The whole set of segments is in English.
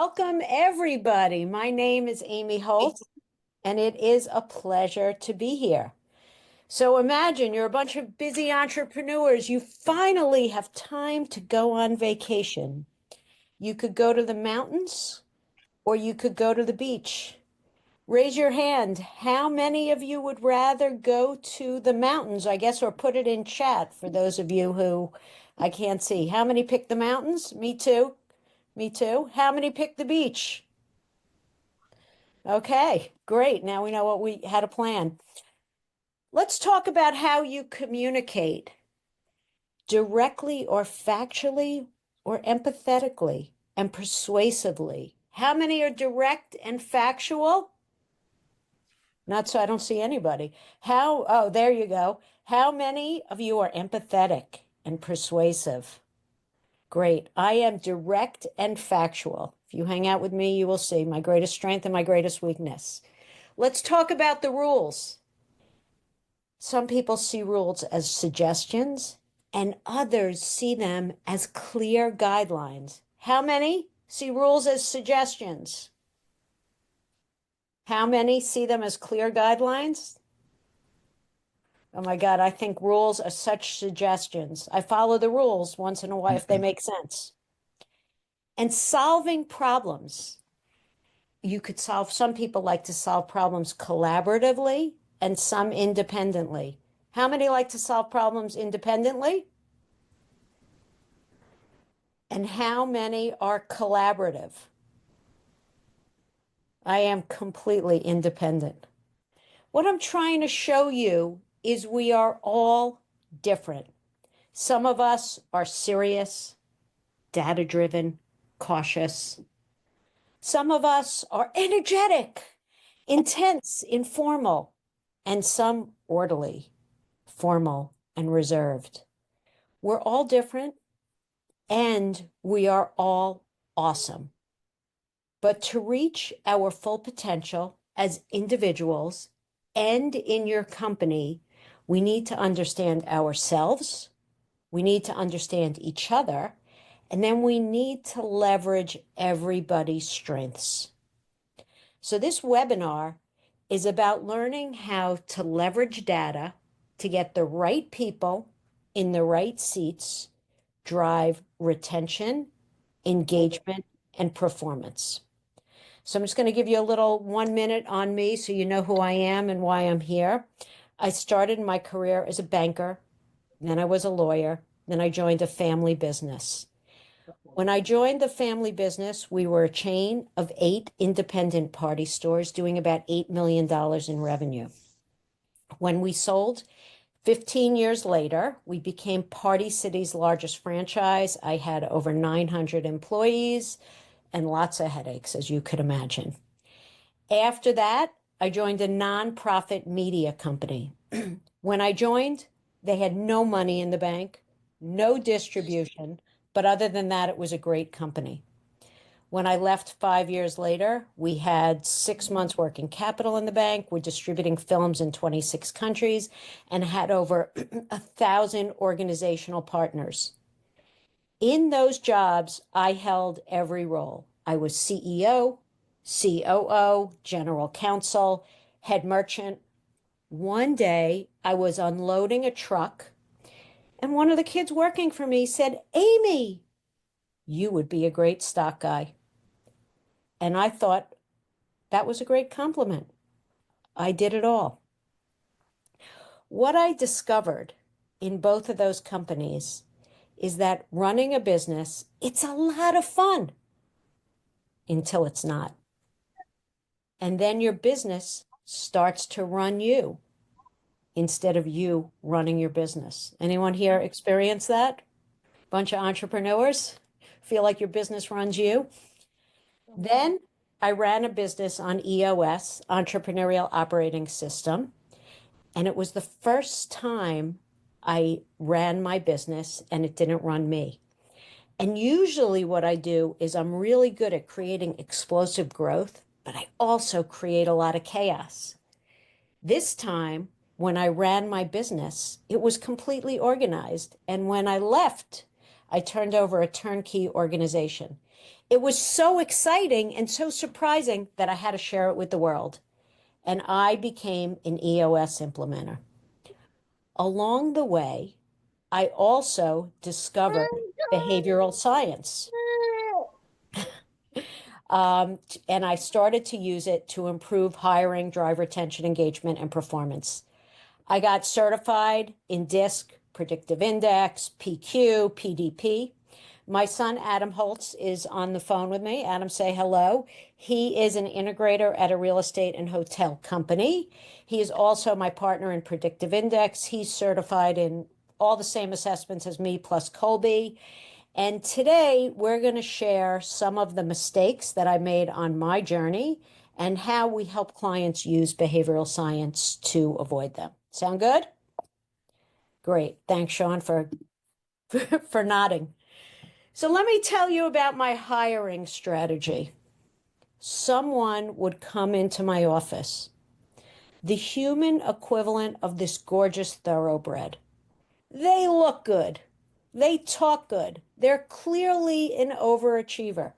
Welcome, everybody. My name is Amy Holt, and it is a pleasure to be here. So imagine you're a bunch of busy entrepreneurs. You finally have time to go on vacation. You could go to the mountains or you could go to the beach. Raise your hand. How many of you would rather go to the mountains, I guess, or put it in chat for those of you who I can't see? How many picked the mountains? Me too. Me too. How many picked the beach? Okay, great. Now we know how to plan. Let's talk about how you communicate directly or factually or empathetically and persuasively. How many are direct and factual? Not so, I don't see anybody. Oh, there you go. How many of you are empathetic and persuasive? Great. I am direct and factual. If you hang out with me, you will see my greatest strength and my greatest weakness. Let's talk about the rules. Some people see rules as suggestions, and others see them as clear guidelines. How many see rules as suggestions? How many see them as clear guidelines? Oh my God, I think rules are such suggestions. I follow the rules once in a while if they make sense. And solving problems. Some people like to solve problems collaboratively and some independently. How many like to solve problems independently? And how many are collaborative? I am completely independent. What I'm trying to show you is we are all different. Some of us are serious, data-driven, cautious. Some of us are energetic, intense, informal, and some orderly, formal, and reserved. We're all different, and we are all awesome. But to reach our full potential as individuals and in your company, we need to understand ourselves, we need to understand each other, and then we need to leverage everybody's strengths. So this webinar is about learning how to leverage data to get the right people in the right seats, drive retention, engagement, and performance. So I'm just going to give you a little 1 minute on me so you know who I am and why I'm here. I started my career as a banker, then I was a lawyer, then I joined a family business. When I joined the family business, we were a chain of 8 independent party stores doing about $8 million in revenue. When we sold, 15 years later, we became Party City's largest franchise. I had over 900 employees and lots of headaches, as you could imagine. After that, I joined a nonprofit media company. When I joined, they had no money in the bank, no distribution, but other than that, it was a great company. When I left 5 years later, we had 6 months working capital in the bank. We're distributing films in 26 countries and had over 1,000 organizational partners. In those jobs, I held every role. I was CEO, COO, general counsel, head merchant. One day, I was unloading a truck, and one of the kids working for me said, "Amy, you would be a great stock guy." And I thought that was a great compliment. I did it all. What I discovered in both of those companies is that running a business, it's a lot of fun until it's not. And then your business starts to run you instead of you running your business. Anyone here experience that? Bunch of entrepreneurs feel like your business runs you? Then I ran a business on EOS, Entrepreneurial Operating System, and it was the first time I ran my business and it didn't run me. And usually what I do is I'm really good at creating explosive growth, but I also create a lot of chaos. This time, when I ran my business, it was completely organized. And when I left, I turned over a turnkey organization. It was so exciting and so surprising that I had to share it with the world. And I became an EOS implementer. Along the way, I also discovered behavioral science. And I started to use it to improve hiring, driver retention, engagement, and performance. I got certified in DISC, Predictive Index, PQ, PDP. My son, Adam Holtz, is on the phone with me. Adam, say hello. He is an integrator at a real estate and hotel company. He is also my partner in Predictive Index. He's certified in all the same assessments as me, plus Colby. And today we're going to share some of the mistakes that I made on my journey and how we help clients use behavioral science to avoid them. Sound good? Great. Thanks, Sean, for nodding. So let me tell you about my hiring strategy. Someone would come into my office, the human equivalent of this gorgeous thoroughbred. They look good. They talk good. They're clearly an overachiever.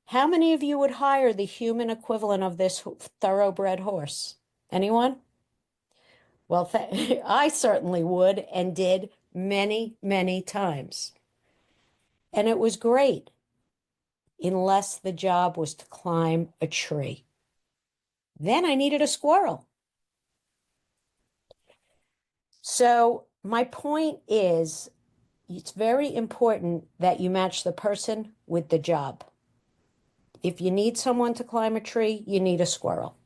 How many of you would hire the human equivalent of this thoroughbred horse? Anyone? Well, I certainly would and did many, many times. And it was great, unless the job was to climb a tree. Then I needed a squirrel. So my point is, it's very important that you match the person with the job. If you need someone to climb a tree, you need a squirrel.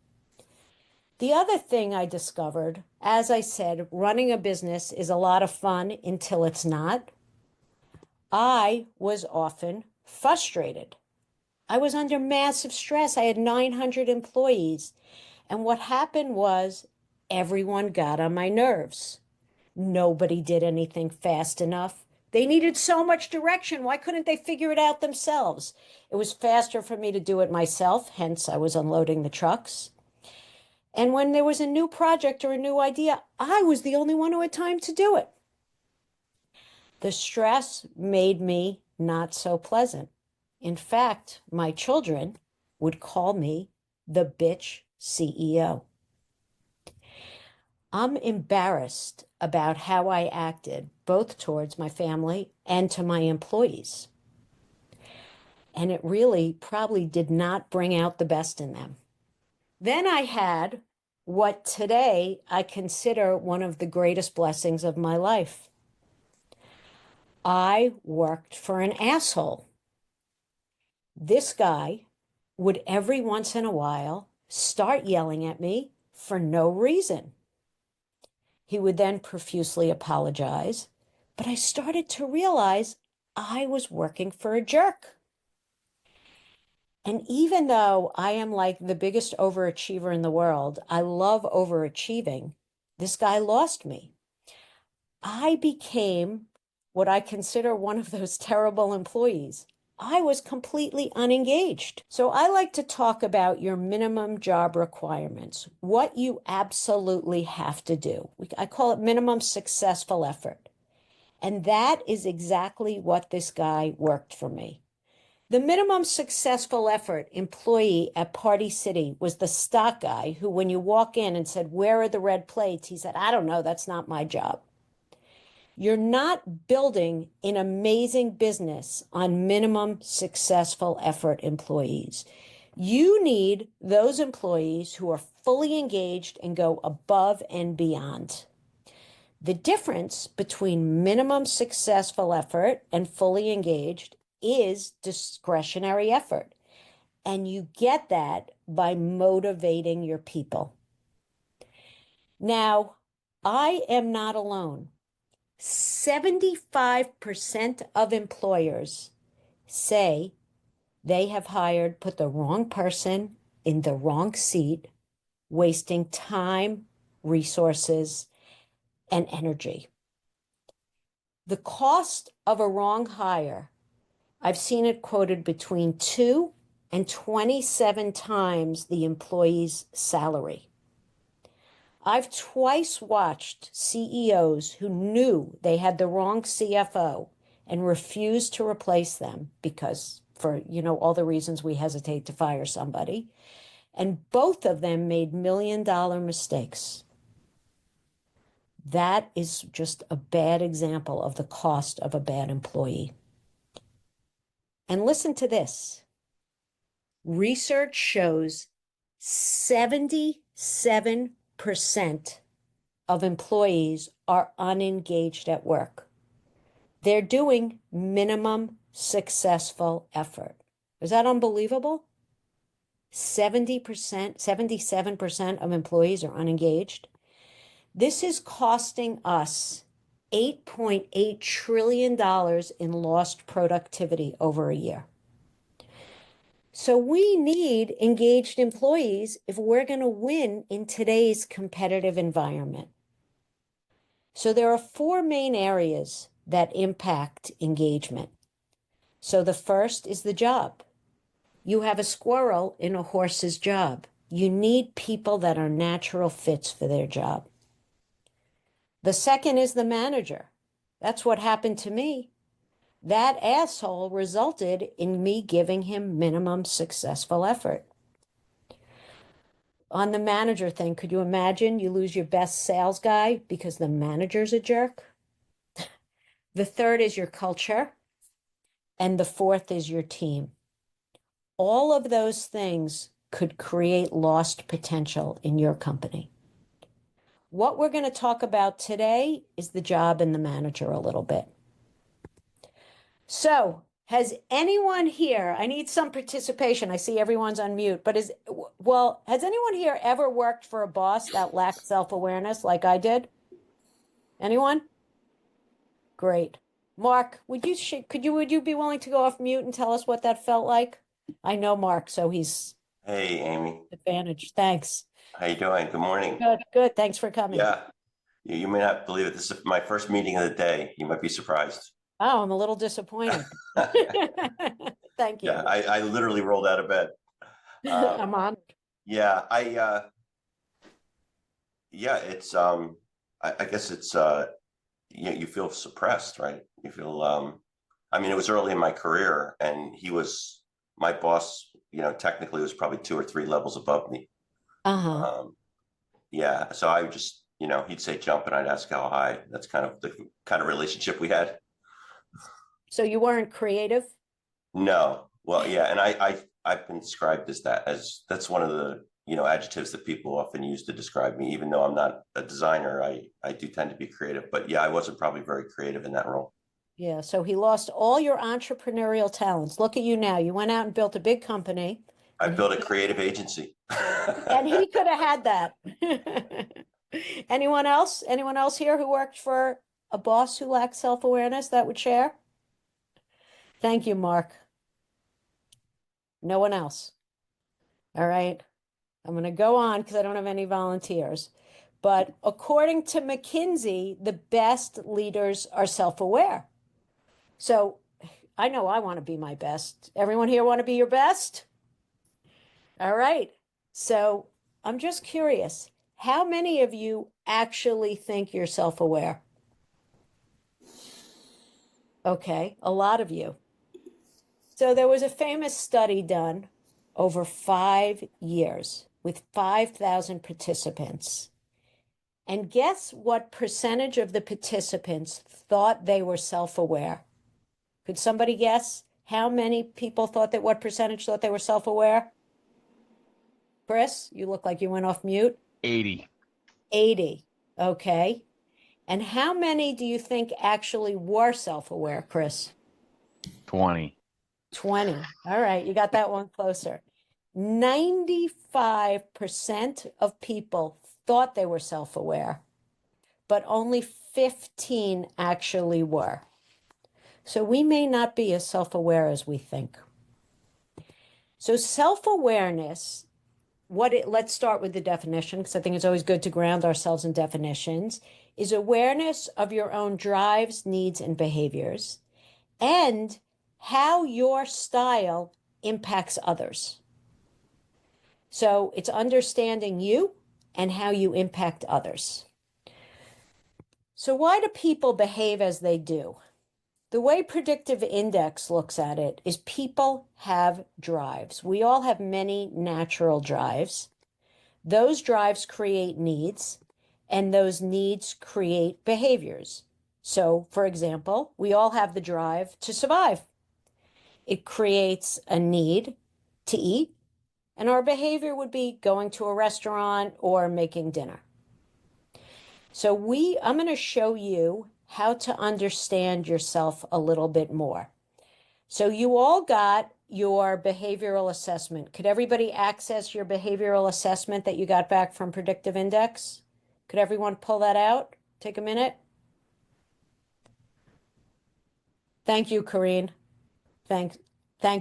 The other thing I discovered, as I said, running a business is a lot of fun until it's not. I was often frustrated. I was under massive stress. I had 900 employees. And what happened was everyone got on my nerves. Nobody did anything fast enough. They needed so much direction. Why couldn't they figure it out themselves? It was faster for me to do it myself, hence I was unloading the trucks. And when there was a new project or a new idea, I was the only one who had time to do it. The stress made me not so pleasant. In fact, my children would call me the bitch CEO. I'm embarrassed about how I acted, both towards my family and to my employees. And it really probably did not bring out the best in them. Then I had what today I consider one of the greatest blessings of my life. I worked for an asshole. This guy would every once in a while start yelling at me for no reason. He would then profusely apologize, but I started to realize I was working for a jerk. And even though I am like the biggest overachiever in the world, I love overachieving, this guy lost me. I became what I consider one of those terrible employees. I was completely unengaged. So I like to talk about your minimum job requirements, what you absolutely have to do. I call it minimum successful effort. And that is exactly what this guy worked for me. The minimum successful effort employee at Party City was the stock guy who, when you walk in and said, "Where are the red plates?" he said, "I don't know, that's not my job." You're not building an amazing business on minimum successful effort employees. You need those employees who are fully engaged and go above and beyond. The difference between minimum successful effort and fully engaged is discretionary effort. And you get that by motivating your people. Now, I am not alone. 75% of employers say they have put the wrong person in the wrong seat, wasting time, resources, and energy. The cost of a wrong hire, I've seen it quoted between 2 and 27 times the employee's salary. I've twice watched CEOs who knew they had the wrong CFO and refused to replace them because for, all the reasons we hesitate to fire somebody. And both of them made $1 million mistakes. That is just a bad example of the cost of a bad employee. And listen to this. Research shows 77% of employees are unengaged at work. They're doing minimum successful effort. Is that unbelievable? 70%, 77% of employees are unengaged. This is costing us $8.8 trillion in lost productivity over a year. So we need engaged employees if we're going to win in today's competitive environment. So there are 4 main areas that impact engagement. So the first is the job. You have a squirrel in a horse's job. You need people that are natural fits for their job. The second is the manager. That's what happened to me. That asshole resulted in me giving him minimum successful effort. On the manager thing, could you imagine you lose your best sales guy because the manager's a jerk? The third is your culture. And the fourth is your team. All of those things could create lost potential in your company. What we're going to talk about today is the job and the manager a little bit. So, has anyone here, I need some participation. I see everyone's on mute, but has anyone here ever worked for a boss that lacked self-awareness like I did? Anyone? Great. Mark, would you be willing to go off mute and tell us what that felt like? I know Mark, so he's Hey, Amy. advantaged. Thanks. How you doing? Good morning. Good. Thanks for coming. Yeah, you may not believe it. This is my first meeting of the day. You might be surprised. Oh, I'm a little disappointed. Thank you. Yeah, I literally rolled out of bed. I'm honored. Yeah, it's I guess it's you feel suppressed, right? You feel I mean, it was early in my career, and he was my boss. Technically, was probably 2 or 3 levels above me. Yeah, so I would just, he'd say jump, and I'd ask how high. That's kind of the kind of relationship we had. So you weren't creative? No. Well, yeah, and I've been described as that's one of the adjectives that people often use to describe me. Even though I'm not a designer, I do tend to be creative. But yeah, I wasn't probably very creative in that role. Yeah, so he lost all your entrepreneurial talents. Look at you now. You went out and built a big company. I built a creative agency. And he could have had that. Anyone else? Anyone else here who worked for a boss who lacked self-awareness that would share? Thank you, Mark. No one else. All right. I'm going to go on because I don't have any volunteers. But according to McKinsey, the best leaders are self-aware. So I know I want to be my best. Everyone here want to be your best? All right. So I'm just curious, how many of you actually think you're self-aware? Okay, a lot of you. So there was a famous study done over 5 years with 5,000 participants. And guess what percentage of the participants thought they were self-aware? Could somebody guess how many people what percentage thought they were self-aware? Chris, you look like you went off mute. 80. 80. Okay. And how many do you think actually were self-aware, Chris? 20. 20. All right. You got that one closer. 95% of people thought they were self-aware, but only 15 actually were. So we may not be as self-aware as we think. So self-awareness, let's start with the definition, because I think it's always good to ground ourselves in definitions, is awareness of your own drives, needs, and behaviors, and how your style impacts others. So it's understanding you and how you impact others. So why do people behave as they do? The way Predictive Index looks at it is people have drives. We all have many natural drives. Those drives create needs, and those needs create behaviors. So, for example, we all have the drive to survive. It creates a need to eat, and our behavior would be going to a restaurant or making dinner. So I'm going to show you how to understand yourself a little bit more. So you all got your behavioral assessment. Could everybody access your behavioral assessment that you got back from Predictive Index? Could everyone pull that out? Take a minute. Thank you, Corrine. Thank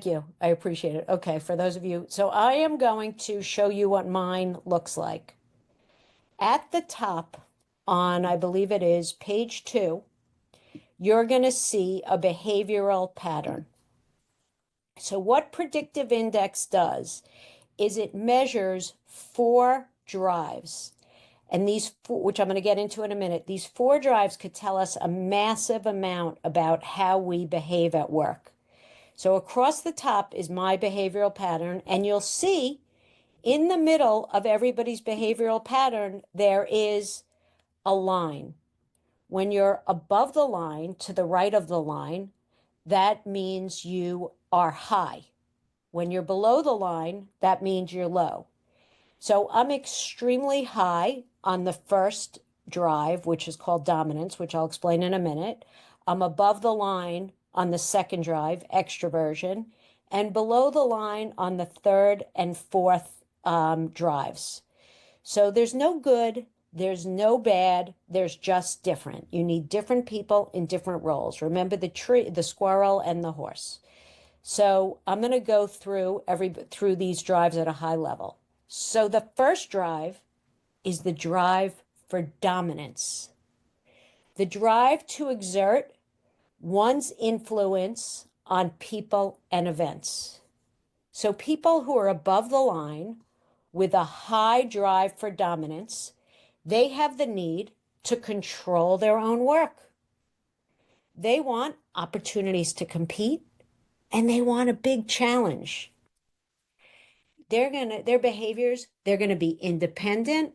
you. I appreciate it. Okay, for those of you. So I am going to show you what mine looks like. At the top on, I believe it is page 2, you're going to see a behavioral pattern. So what Predictive Index does is it measures 4 drives. And these four, which I'm going to get into in a minute, these 4 drives could tell us a massive amount about how we behave at work. So across the top is my behavioral pattern, and you'll see in the middle of everybody's behavioral pattern, there is a line. When you're above the line, to the right of the line, that means you are high. When you're below the line, that means you're low. So I'm extremely high on the first drive, which is called dominance, which I'll explain in a minute. I'm above the line on the second drive, extroversion, and below the line on the third and fourth drives. So there's no good, there's no bad, there's just different. You need different people in different roles. Remember the tree, the squirrel, and the horse. So I'm going to go through these drives at a high level. So the first drive is the drive for dominance. The drive to exert one's influence on people and events. So people who are above the line with a high drive for dominance, they have the need to control their own work. They want opportunities to compete, and they want a big challenge. Their behaviors, they're going to be independent,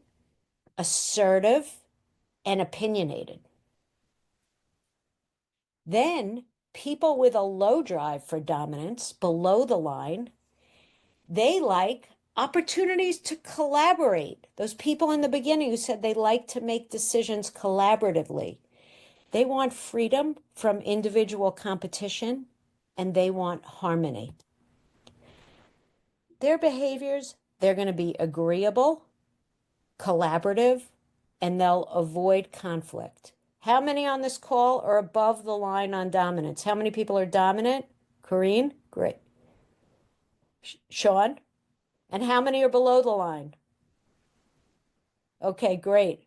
assertive, and opinionated. Then people with a low drive for dominance, below the line, they like opportunities to collaborate. Those people in the beginning who said they like to make decisions collaboratively. They want freedom from individual competition, and they want harmony. Their behaviors, they're going to be agreeable, collaborative, and they'll avoid conflict. How many on this call are above the line on dominance? How many people are dominant? Corrine? Great. Sean? And how many are below the line? Okay, great.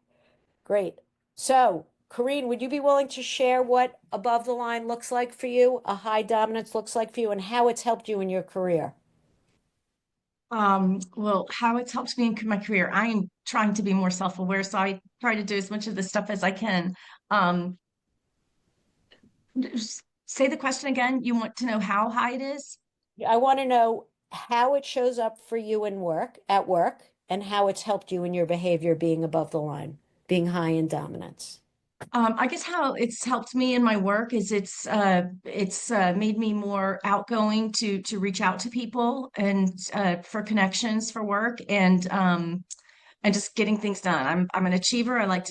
Great. So, Corrine, would you be willing to share what above the line looks like for you, a high dominance looks like for you, and how it's helped you in your career? Well, how it's helped me in my career, I am trying to be more self-aware, so I try to do as much of this stuff as I can. Say the question again. You want to know how high it is? I want to know how it shows up for you at work, and how it's helped you in your behavior being above the line, being high in dominance. I guess how it's helped me in my work is it's made me more outgoing to reach out to people and for connections for work and just getting things done. I'm an achiever. I like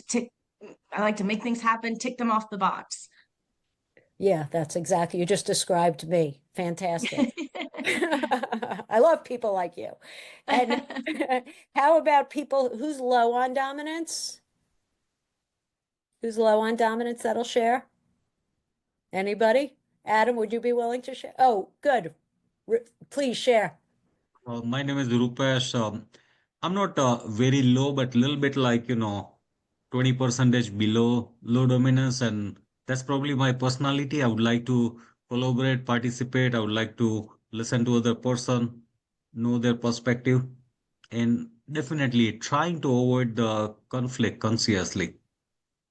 to make things happen, tick them off the box. Yeah, that's exactly. You just described me. Fantastic. I love people like you. And how about people who's low on dominance? Who's low on dominance that'll share? Anybody? Adam, would you be willing to share? Oh, good. Please share. My name is Rupesh. I'm not very low, but a little bit like, 20 percentage below low dominance. And that's probably my personality. I would like to collaborate, participate. I would like to listen to other person, know their perspective, and definitely trying to avoid the conflict consciously.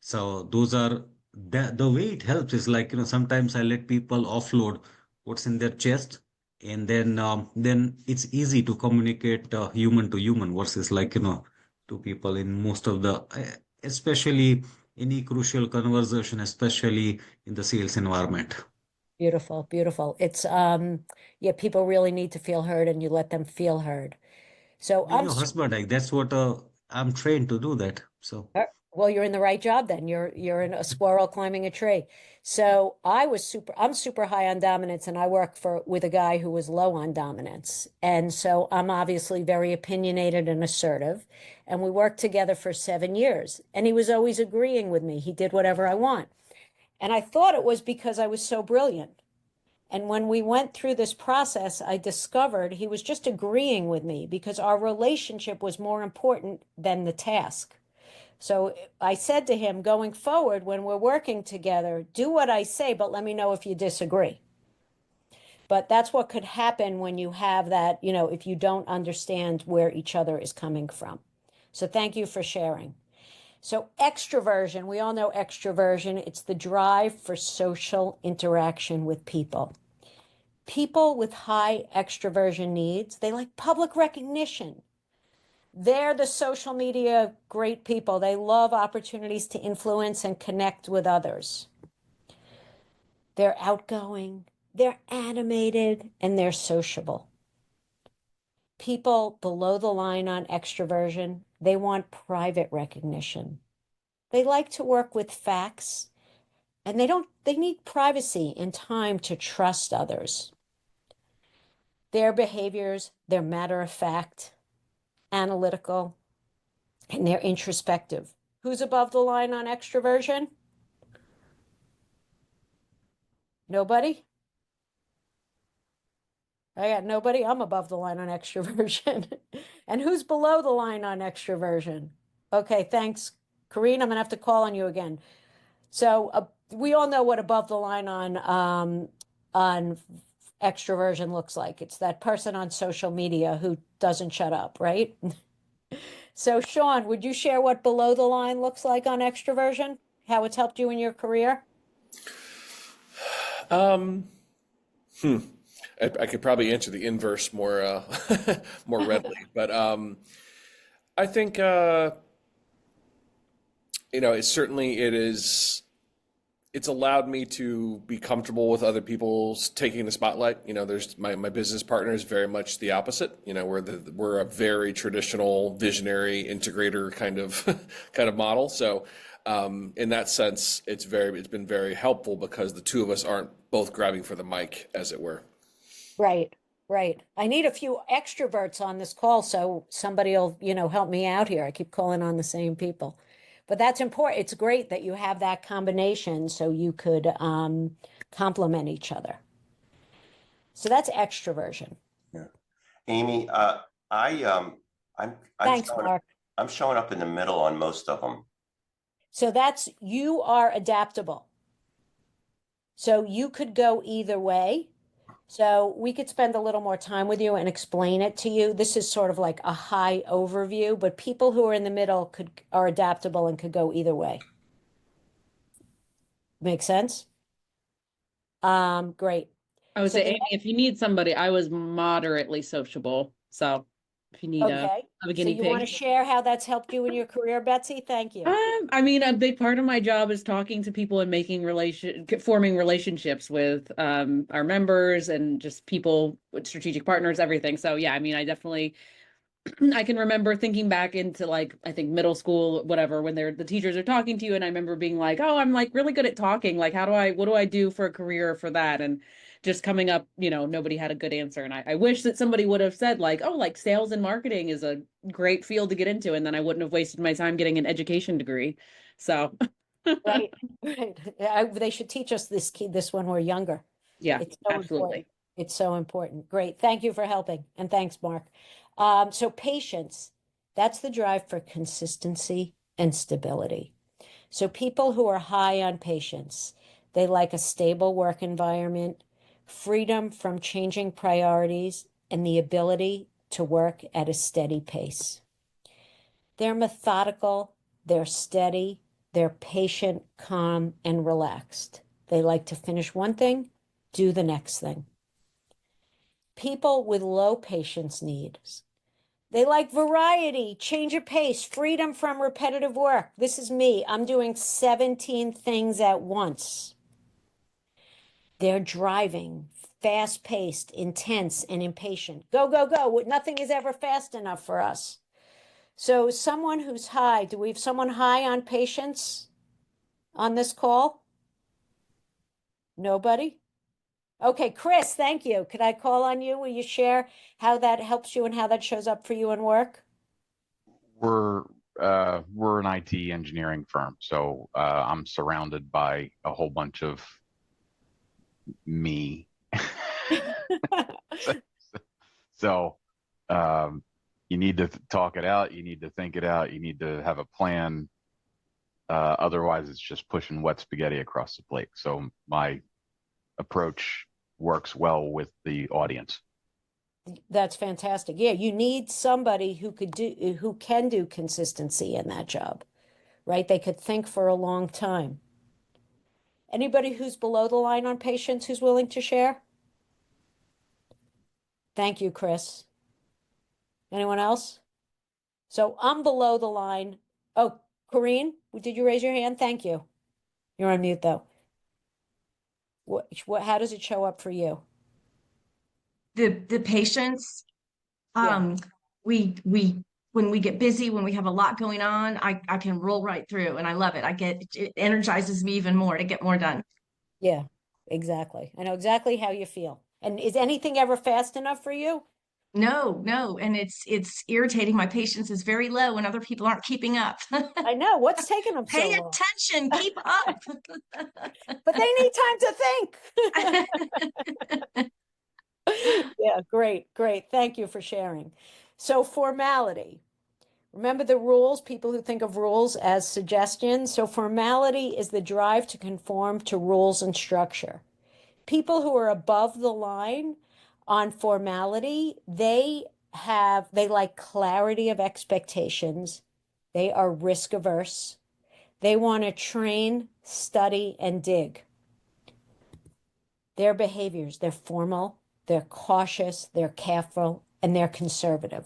So those are the way it helps is like, sometimes I let people offload what's in their chest, and then it's easy to communicate human to human versus like, two people in most of the, especially any crucial conversation, especially in the sales environment. Beautiful, beautiful. It's yeah, people really need to feel heard and you let them feel heard. So Being a husband, like that's what I'm trained to do that. So well, you're in the right job then. You're in a squirrel climbing a tree. So I'm super high on dominance and I work with a guy who was low on dominance. And so I'm obviously very opinionated and assertive. And we worked together for 7 years. And he was always agreeing with me. He did whatever I want. And I thought it was because I was so brilliant. And when we went through this process, I discovered he was just agreeing with me because our relationship was more important than the task. So I said to him, going forward, when we're working together, do what I say, but let me know if you disagree. But that's what could happen when you have that, if you don't understand where each other is coming from. So thank you for sharing. So extroversion, we all know extroversion. It's the drive for social interaction with people. People with high extroversion needs, they like public recognition. They're the social media great people. They love opportunities to influence and connect with others. They're outgoing, they're animated, and they're sociable. People below the line on extroversion, they want private recognition. They like to work with facts, and they need privacy and time to trust others. Their behaviors, they're matter of fact, analytical, and they're introspective. Who's above the line on extroversion? Nobody? I got nobody. I'm above the line on extroversion. And who's below the line on extroversion? Okay, thanks, Karine. I'm gonna have to call on you again. So we all know what above the line on extroversion looks like. It's that person on social media who doesn't shut up, right? So Sean, would you share what below the line looks like on extroversion? How it's helped you in your career? Um, I could probably answer the inverse more more readily, but I think it's allowed me to be comfortable with other people's taking the spotlight. There's my business partner is very much the opposite. We're a very traditional visionary integrator kind of model. So in that sense, it's been very helpful because the two of us aren't both grabbing for the mic, as it were. Right, right. I need a few extroverts on this call, so somebody will, help me out here. I keep calling on the same people. But that's important. It's great that you have that combination so you could complement each other. So that's extroversion. Yeah. Amy, I I'm Thanks, showing Mark. I'm showing up in the middle on most of them. So you are adaptable. So you could go either way. So we could spend a little more time with you and explain it to you. This is sort of like a high overview, but people who are in the middle are adaptable and could go either way. Make sense? Great. I would So say, the Amy, if you need somebody, I was moderately sociable. So if you need okay. a So guinea you want to pig. share how that's helped you in your career, Betsy? Thank you. I mean, a big part of my job is talking to people and forming relationships with our members and just people with strategic partners, everything. So yeah, I mean, I can remember thinking back into like, I think middle school, whatever, when the teachers are talking to you. And I remember being like, oh, I'm like really good at talking. Like, what do I do for a career for that? And just coming up, nobody had a good answer. And I wish that somebody would have said like, oh, like sales and marketing is a great field to get into. And then I wouldn't have wasted my time getting an education degree. So Right, right. They should teach us this when we're younger. yeah, It's so important. absolutely. It's so important. Great. Thank you for helping. And thanks, Mark. So patience, that's the drive for consistency and stability. So people who are high on patience, they like a stable work environment, freedom from changing priorities, and the ability to work at a steady pace. They're methodical, they're steady, They're patient, calm, and relaxed. They like to finish one thing, do the next thing. People with low patience needs. They like variety, change of pace, freedom from repetitive work. This is me. I'm doing 17 things at once. They're driving, fast-paced, intense, and impatient. Go, go, go. Nothing is ever fast enough for us. So someone who's high, do we have someone high on patience on this call? Nobody? Okay, Chris, thank you. Could I call on you? Will you share how that helps you and how that shows up for you in work? We're an IT engineering firm, so I'm surrounded by a whole bunch of me. So you need to talk it out, you need to think it out, you need to have a plan. Otherwise, it's just pushing wet spaghetti across the plate. So my approach works well with the audience. That's fantastic. Yeah, you need somebody who can do consistency in that job, right? They could think for a long time. Anybody who's below the line on patience who's willing to share? Thank you, Chris. Anyone else? So I'm below the line. Oh, Corrine, did you raise your hand? Thank you. You're on mute though. How does it show up for you? The patience, Yeah. we when we get busy, when we have a lot going on, I can roll right through and I love it. It energizes me even more to get more done. Yeah, exactly. I know exactly how you feel. And is anything ever fast enough for you? No, and it's irritating. My patience is very low when other people aren't keeping up. I know. What's taking them so Pay long? attention, keep up. But they need time to think. Yeah, great. Thank you for sharing. So formality. Remember the rules, people who think of rules as suggestions. So formality is the drive to conform to rules and structure. People who are above the line on formality, they like clarity of expectations. They are risk averse. They want to train, study, and dig. Their behaviors, they're formal, they're cautious, they're careful, and they're conservative.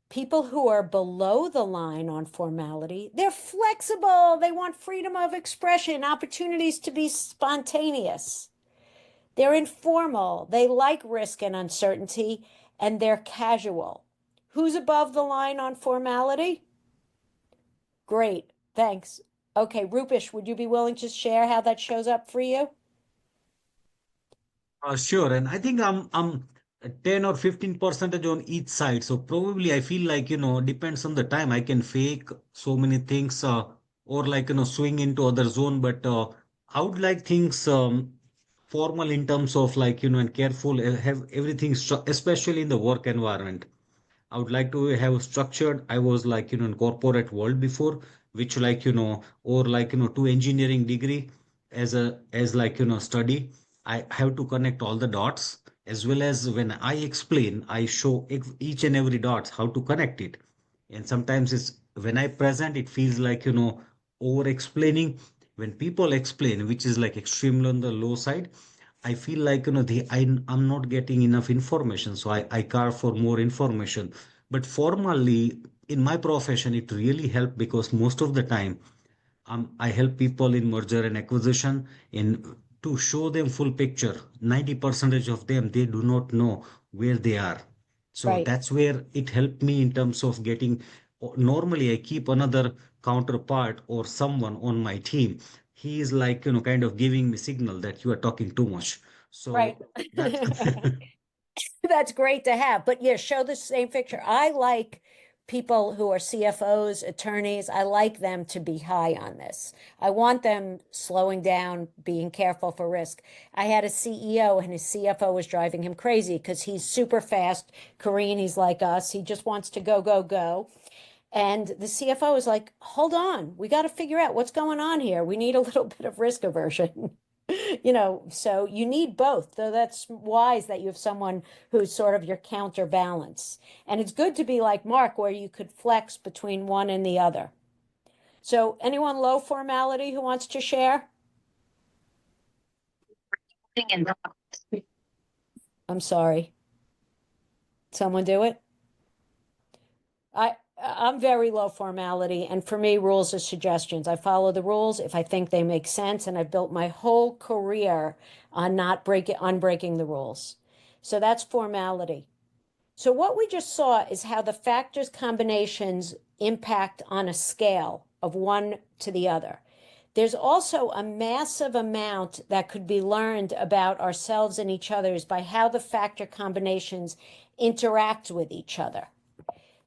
People who are below the line on formality, they're flexible. They want freedom of expression, opportunities to be spontaneous. They're informal. They like risk and uncertainty, and they're casual. Who's above the line on formality? Great. Thanks. Okay, Rupesh, would you be willing to share how that shows up for you? Sure, and I think I'm 10 or 15 percentage on each side. So probably I feel like, depends on the time. I can fake so many things or like, swing into other zone. But I would like things formal in terms of like, and careful, have everything, especially in the work environment. I would like to have structured. I was like, in corporate world before, which like, or like, to engineering degree as like, study. I have to connect all the dots as well as when I explain, I show each and every dots how to connect it. And sometimes it's when I present, it feels like, over explaining. When people explain, which is like extremely on the low side, I feel like I'm not getting enough information, so I carve for more information. But formally, in my profession, it really helped because most of the time, I help people in merger and acquisition in to show them full picture. 90% of them they do not know where they are. So Right. that's where it helped me in terms of getting. Normally, I keep another counterpart or someone on my team. He is like kind of giving me signal that you are talking too much. Right. So that's That's great to have. But yeah, show the same picture. I like people who are CFOs, attorneys. I like them to be high on this. I want them slowing down, being careful for risk. I had a CEO and his CFO was driving him crazy because he's super fast. Korean, he's like us. He just wants to go, go, go. And the CFO was like, hold on, we got to figure out what's going on here. We need a little bit of risk aversion. So you need both. So that's wise that you have someone who's sort of your counterbalance. And it's good to be like Mark, where you could flex between one and the other. So anyone low formality who wants to share? I'm sorry. Someone do it? I'm very low formality, and for me, rules are suggestions. I follow the rules if I think they make sense, and I've built my whole career on not unbreaking the rules. So that's formality. So what we just saw is how the factors combinations impact on a scale of one to the other. There's also a massive amount that could be learned about ourselves and each other's by how the factor combinations interact with each other.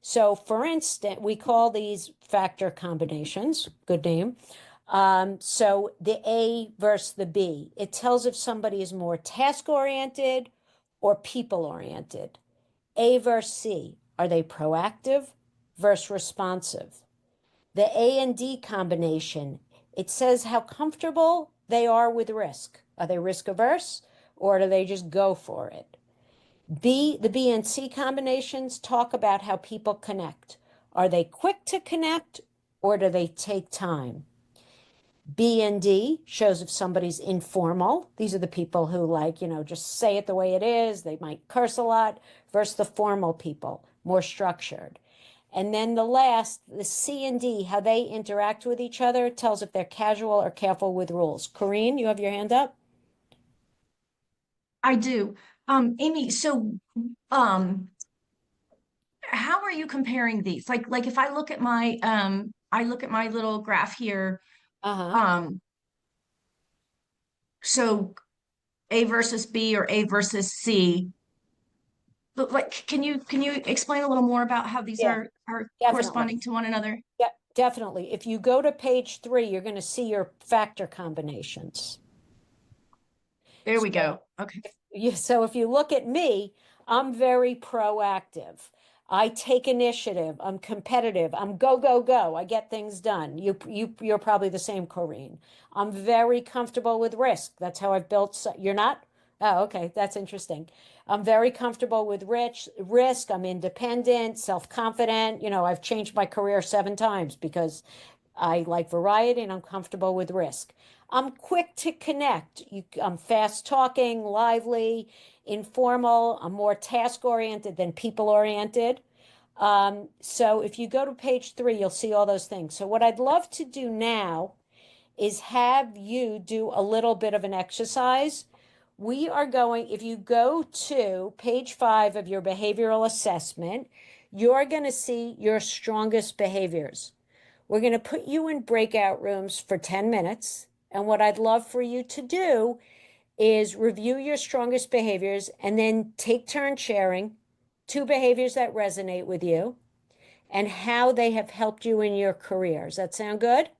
So for instance, we call these factor combinations, good name. So the A versus the B, it tells if somebody is more task-oriented or people-oriented. A versus C, are they proactive versus responsive? The A and D combination, it says how comfortable they are with risk. Are they risk averse or do they just go for it? The B and C combinations talk about how people connect. Are they quick to connect or do they take time? B and D shows if somebody's informal. These are the people who just say it the way it is. They might curse a lot versus the formal people, more structured. And then the C and D, how they interact with each other, tells if they're casual or careful with rules. Corrine, you have your hand up? I do. Amy, so how are you comparing these? Like if I look at my little graph here, um, so A versus B or A versus C. But like, can you explain a little more about how these Yeah, are definitely. corresponding to one another? Yeah, definitely. If you go to page 3, you're going to see your factor combinations. There we go. Okay. So if you look at me, I'm very proactive. I take initiative. I'm competitive. I'm go, go, go. I get things done. You're probably the same, Corrine. I'm very comfortable with risk. That's how I've built. You're not? Oh, okay. That's interesting. I'm very comfortable with risk. I'm independent, self-confident. I've changed my career 7 times because I like variety and I'm comfortable with risk. I'm quick to connect. I'm fast talking, lively, informal. I'm more task oriented than people oriented. So if you go to page 3, you'll see all those things. So what I'd love to do now is have you do a little bit of an exercise. We are going, if you go to page 5 of your behavioral assessment, you're going to see your strongest behaviors. We're going to put you in breakout rooms for 10 minutes. And what I'd love for you to do is review your strongest behaviors and then take turn sharing 2 behaviors that resonate with you and how they have helped you in your career. Does that sound good?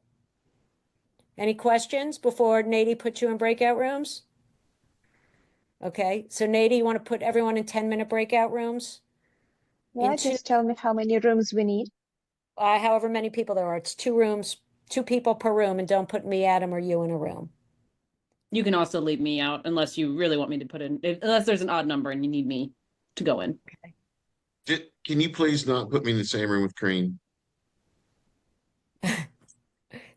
Any questions before Nady puts you in breakout rooms? Okay, so Nady, you want to put everyone in 10-minute breakout rooms? Yeah, just tell me how many rooms we need. However many people there are. It's 2 rooms, 2 people per room, and don't put me, Adam, or you in a room. You can also leave me out unless you really want me to put in, unless there's an odd number and you need me to go in. Can you please not put me in the same room with Cream?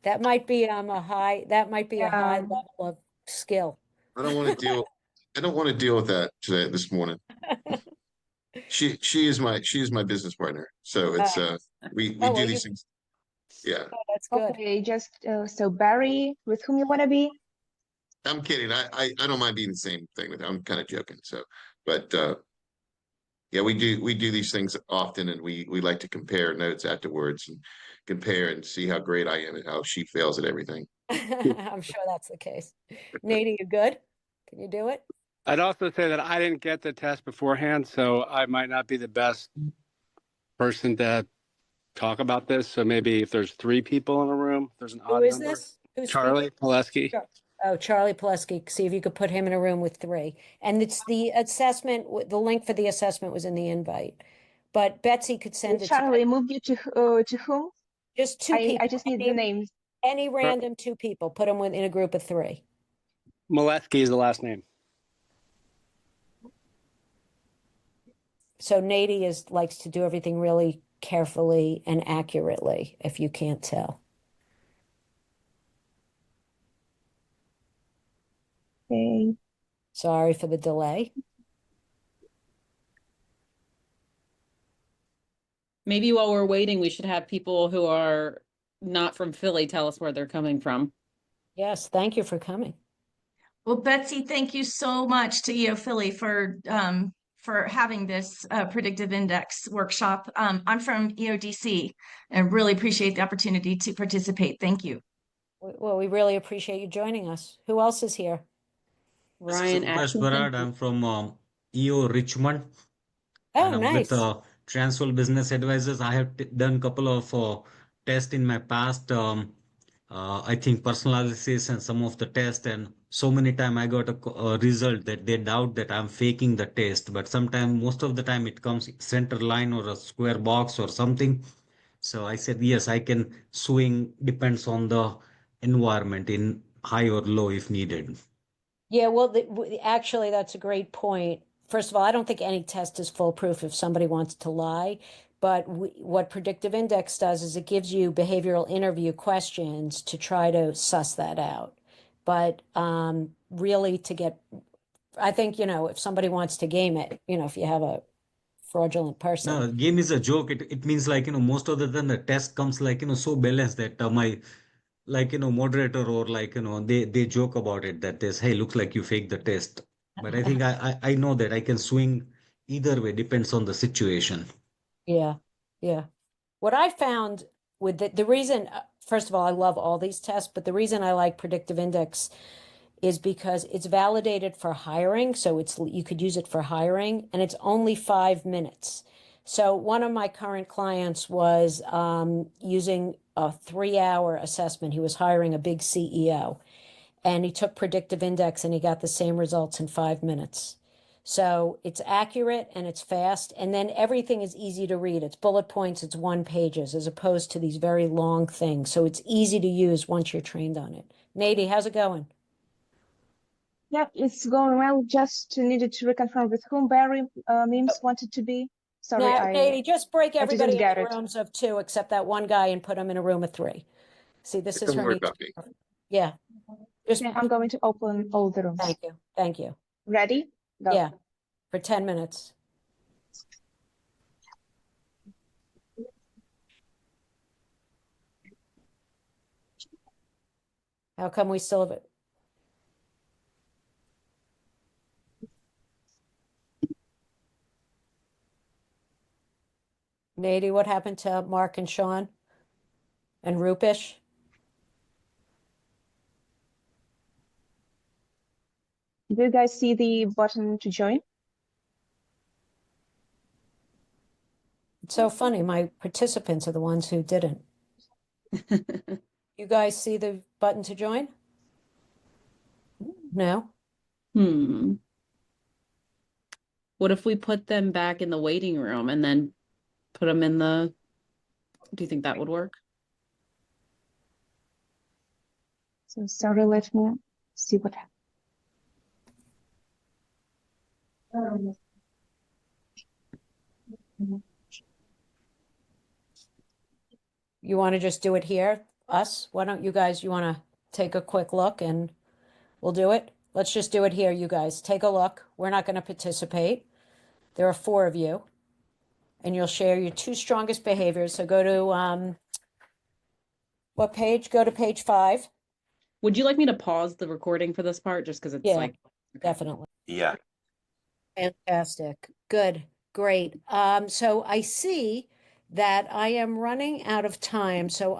That might be a high Yeah. level of skill. I don't want to deal with that this morning. She is my business partner. So it's we Oh, do well, these things. Yeah. Oh, that's good. Okay, just so Barry, with whom you want to be? I'm kidding. I don't mind being the same thing with I'm kind of joking. So but yeah, we do these things often and we like to compare notes afterwards and compare and see how great I am and how she fails at everything. I'm sure that's the case. Nady, you good? Can you do it? I'd also say that I didn't get the test beforehand, so I might not be the best person to talk about this. So maybe if there's 3 people in a room, there's an Who odd is number. this? Who's Charlie speaking? Pileski. Oh, Charlie Pileski. See if you could put him in a room with 3. And it's the assessment, the link for the assessment was in the invite. But Betsy could send it to Charlie, moved you to whom? just 2 people. I just need the names. Any random 2 people. Put them in a group of 3. Pileski is the last name. So likes to do everything really carefully and accurately, if you can't tell. Okay. Sorry for the delay. Maybe while we're waiting, we should have people who are not from Philly tell us where they're coming from. Yes, thank you for coming. Well, Betsy, thank you so much to EO Philly for having this predictive index workshop. I'm from EODC and really appreciate the opportunity to participate. Thank you. Well, we really appreciate you joining us. Who else is here? This is Ryan Rupesh Atkinson. Barad. I'm from EO Richmond, Oh, and I'm with nice. Transworld Business Advisors. I have done a couple of tests in my past. I think personalization and some of the tests, and so many time I got a result that they doubt that I'm faking the test. But sometimes, most of the time, it comes center line or a square box or something. So I said yes, I can swing. Depends on the environment in high or low if needed. Yeah, well, actually, that's a great point. First of all, I don't think any test is foolproof if somebody wants to lie. But what Predictive Index does is it gives you behavioral interview questions to try to suss that out. But really, I think, if somebody wants to game it, if you have a fraudulent person. No, game is a joke. It means like, most of the time the test comes like, so balanced that my, like, moderator or like, they joke about it that there's, hey, looks like you faked the test. But I think I know that I can swing either way, depends on the situation. Yeah, yeah. What I found with the reason, first of all, I love all these tests, but the reason I like Predictive Index is because it's validated for hiring. So you could use it for hiring, and it's only 5 minutes. So one of my current clients was using a 3-hour assessment. He was hiring a big CEO, and he took Predictive Index and he got the same results in 5 minutes. So it's accurate and it's fast, and then everything is easy to read. It's bullet points, it's one pages, as opposed to these very long things. So it's easy to use once you're trained on it. Nady, how's it going? Yeah, it's going well. Just needed to reconfirm with whom Barry memes wanted to be. Sorry, Now, I Nady, just break everybody didn't get into it. rooms of 2 except that one guy and put him in a room of 3. See, this is Don't her worry niche. about me. Yeah, just Yeah, I'm going to open all the rooms. thank you. Thank you. Ready? Go. Yeah, for 10 minutes. How come we still have it? Nady, what happened to Mark and Sean and Rupesh? Do you guys see the button to join? It's so funny. My participants are the ones who didn't. You guys see the button to join? No? What if we put them back in the waiting room and then put them in the, do you think that would work? So sorry, let me see what happens. You want to just do it here? Us? Why don't you guys, you want to take a quick look and we'll do it? Let's just do it here, you guys. Take a look. We're not going to participate. There are 4 of you, and you'll share your 2 strongest behaviors. So go to what page? Go to page 5. Would you like me to pause the recording for this part just because it's Yeah. like, Definitely. Yeah. Fantastic. Good. Great. So I see that I am running out of time. So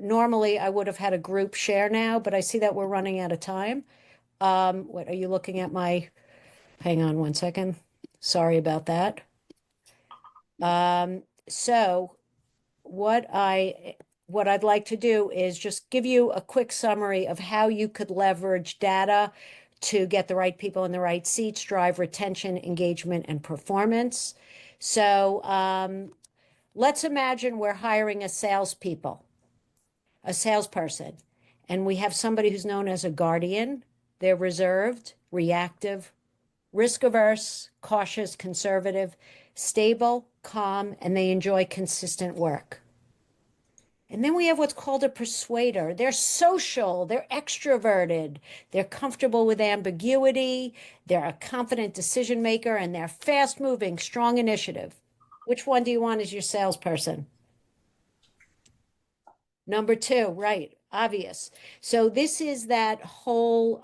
normally I would have had a group share now, but I see that we're running out of time. What are you looking at hang on one second. Sorry about that. So what I'd like to do is just give you a quick summary of how you could leverage data to get the right people in the right seats, drive retention, engagement, and performance. So let's imagine we're hiring a salesperson, and we have somebody who's known as a guardian. They're reserved, reactive, risk averse, cautious, conservative, stable, calm, and they enjoy consistent work. And then we have what's called a persuader. They're social, they're extroverted, they're comfortable with ambiguity, they're a confident decision maker, and they're fast moving, strong initiative. Which one do you want as your salesperson? Number 2, right, obvious. So this is that whole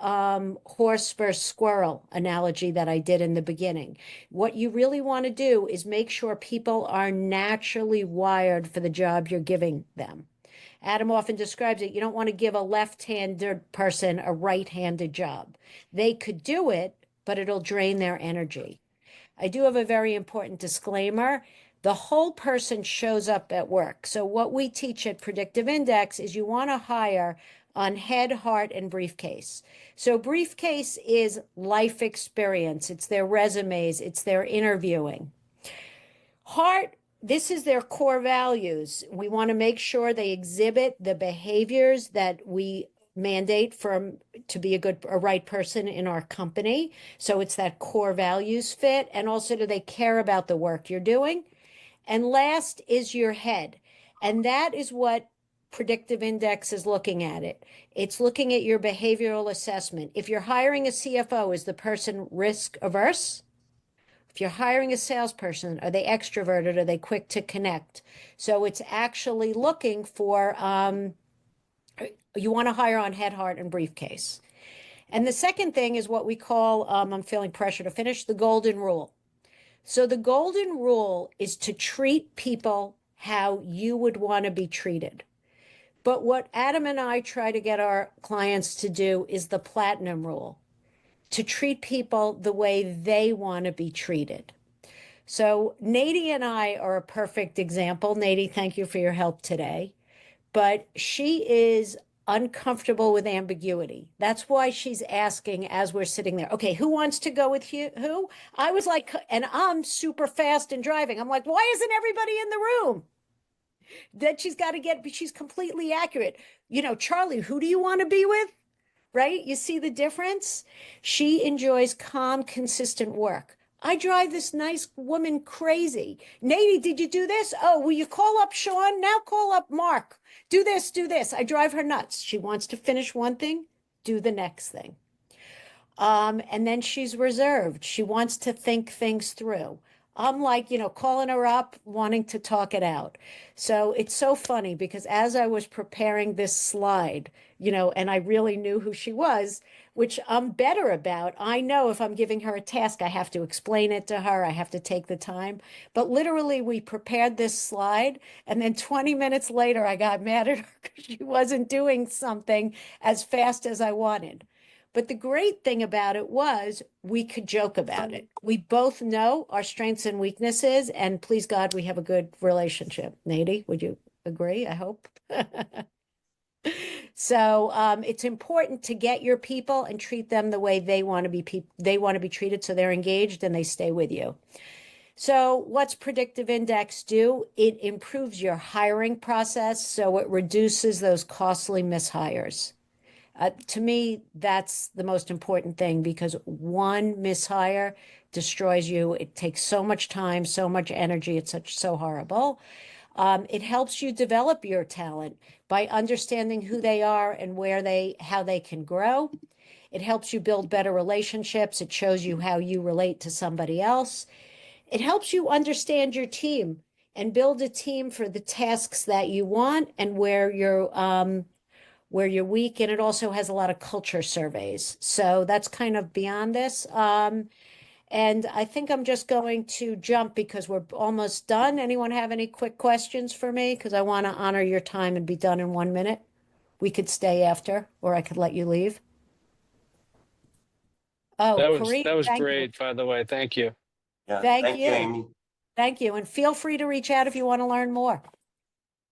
horse versus squirrel analogy that I did in the beginning. What you really want to do is make sure people are naturally wired for the job you're giving them. Adam often describes it, you don't want to give a left-handed person a right-handed job. They could do it, but it'll drain their energy. I do have a very important disclaimer. The whole person shows up at work. So what we teach at Predictive Index is you want to hire on head, heart, and briefcase. So briefcase is life experience. It's their resumes. It's their interviewing. Heart, this is their core values. We want to make sure they exhibit the behaviors that we mandate to be a right person in our company. So it's that core values fit. And also, do they care about the work you're doing? And last is your head. And that is what Predictive Index is looking at it. It's looking at your behavioral assessment. If you're hiring a CFO, is the person risk averse? If you're hiring a salesperson, are they extroverted? Are they quick to connect? So it's actually looking for, you want to hire on head, heart, and briefcase. And the second thing is what we call, I'm feeling pressure to finish, the golden rule. So the golden rule is to treat people how you would want to be treated. But what Adam and I try to get our clients to do is the platinum rule, to treat people the way they want to be treated. So Nady and I are a perfect example. Nady, thank you for your help today. But she is uncomfortable with ambiguity. That's why she's asking as we're sitting there, okay, who wants to go with you? Who? I was like, and I'm super fast and driving. I'm like, why isn't everybody in the room? That she's got to get, she's completely accurate. You know, Charlie, who do you want to be with? Right? You see the difference? She enjoys calm, consistent work. I drive this nice woman crazy. Nady, did you do this? Oh, will you call up Sean? Now call up Mark. Do this, do this. I drive her nuts. She wants to finish one thing, do the next thing. And then she's reserved. She wants to think things through. I'm like, you know, calling her up, wanting to talk it out. So it's so funny because as I was preparing this slide, you know, and I really knew who she was, which I'm better about. I know if I'm giving her a task, I have to explain it to her. I have to take the time. But literally, we prepared this slide. And then 20 minutes later, I got mad at her because she wasn't doing something as fast as I wanted. But the great thing about it was we could joke about it. We both know our strengths and weaknesses, and please God, we have a good relationship. Nady, would you agree? I hope. So it's important to get your people and treat them the way they want to be treated, so they're engaged and they stay with you. So what's Predictive Index do? It improves your hiring process, so it reduces those costly mishires. To me, that's the most important thing because one mishire destroys you. It takes so much time, so much energy. It's so horrible. It helps you develop your talent by understanding who they are and how they can grow. It helps you build better relationships. It shows you how you relate to somebody else. It helps you understand your team and build a team for the tasks that you want and where you're weak, and it also has a lot of culture surveys. So that's kind of beyond this. And I think I'm just going to jump because we're almost done. Anyone have any quick questions for me? Because I want to honor your time and be done in 1 minute. We could stay after, or I could let you leave. Oh, Kareem, that was thank you. great, by the way. Thank you. Yeah, Thank thank you, you. Amy. Thank you. And feel free to reach out if you want to learn more.